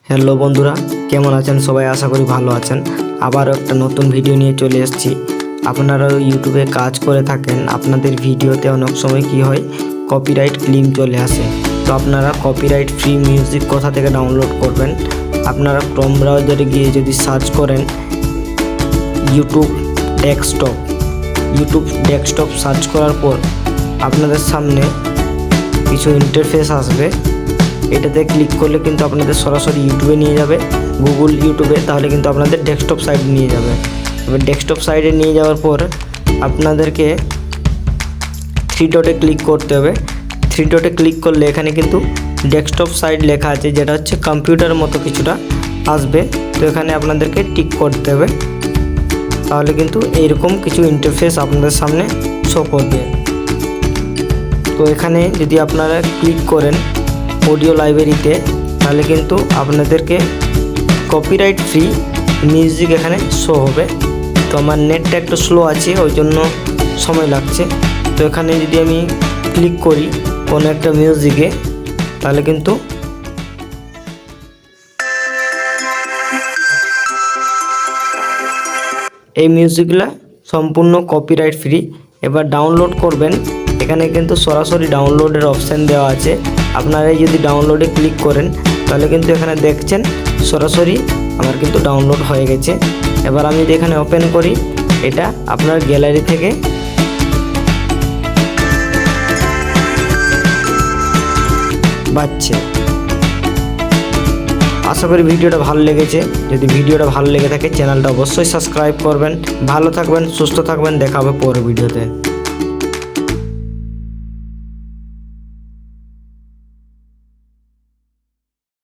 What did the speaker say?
Hello বন্ধুরা, কেমন আছেন সবাই? আশা করি ভালো আছেন। আবারও একটা নতুন ভিডিও নিয়ে চলে এসেছি। আপনারা ইউটিউবে কাজ করে থাকেন, আপনাদের ভিডিওতে অনেক সময় কি হয়, কপিরাইট ক্লেম চলে আসে। তো আপনারা কপিরাইট ফ্রি মিউজিক কোথা থেকে ডাউনলোড করবেন? আপনারা ক্রোম ব্রাউজারে গিয়ে যদি সার্চ করেন ইউটিউব ডেস্কটপ সার্চ করার পর আপনাদের সামনে কিছু ইন্টারফেস আসবে। এটাতে ক্লিক করলে কিন্তু আপনাদের সরাসরি ইউটিউবে নিয়ে যাবে, গুগল ইউটিউবে। তাহলে কিন্তু আপনাদের ডেস্কটপ সাইট নিয়ে যাবে। এবার ডেস্কটপ সাইটে নিয়ে যাওয়ার পর আপনাদেরকে থ্রি ডটে ক্লিক করতে হবে। থ্রি ডটে ক্লিক করলে এখানে কিন্তু ডেস্কটপ সাইট লেখা আছে, যেটা হচ্ছে কম্পিউটারের মতো কিছুটা আসবে। তো এখানে আপনাদেরকে টিক করতে হবে। তাহলে কিন্তু এইরকম কিছু ইন্টারফেস আপনাদের সামনে শো করবে। তো এখানে যদি আপনারা ক্লিক করেন অডিও লাইব্রেরিতে, তাহলে কিন্তু আপনাদেরকে কপিরাইট ফ্রি মিউজিক এখানে শো হবে। তো আমার নেটটা একটু স্লো আছে, ওই জন্য সময় লাগছে। তো এখানে যদি আমি ক্লিক করি কোনো একটা মিউজিকে, তাহলে কিন্তু এই মিউজিকগুলা সম্পূর্ণ কপিরাইট ফ্রি। এবার ডাউনলোড করবেন, এখানে কিন্তু সরাসরি ডাউনলোডের অপশান দেওয়া আছে। আপনারা যদি ডাউনলোডে ক্লিক করেন, তাহলে কিন্তু এখানে দেখছেন সরাসরি আমার কিন্তু ডাউনলোড হয়ে গেছে। এবার আমি যদি এখানে ওপেন করি, এটা আপনার গ্যালারি থেকে বাজছে। আশা করি ভিডিওটা ভালো লেগেছে। যদি ভিডিওটা ভালো লেগে থাকে চ্যানেলটা অবশ্যই সাবস্ক্রাইব করবেন। ভালো থাকবেন, সুস্থ থাকবেন, দেখা হবে পরের ভিডিওতে।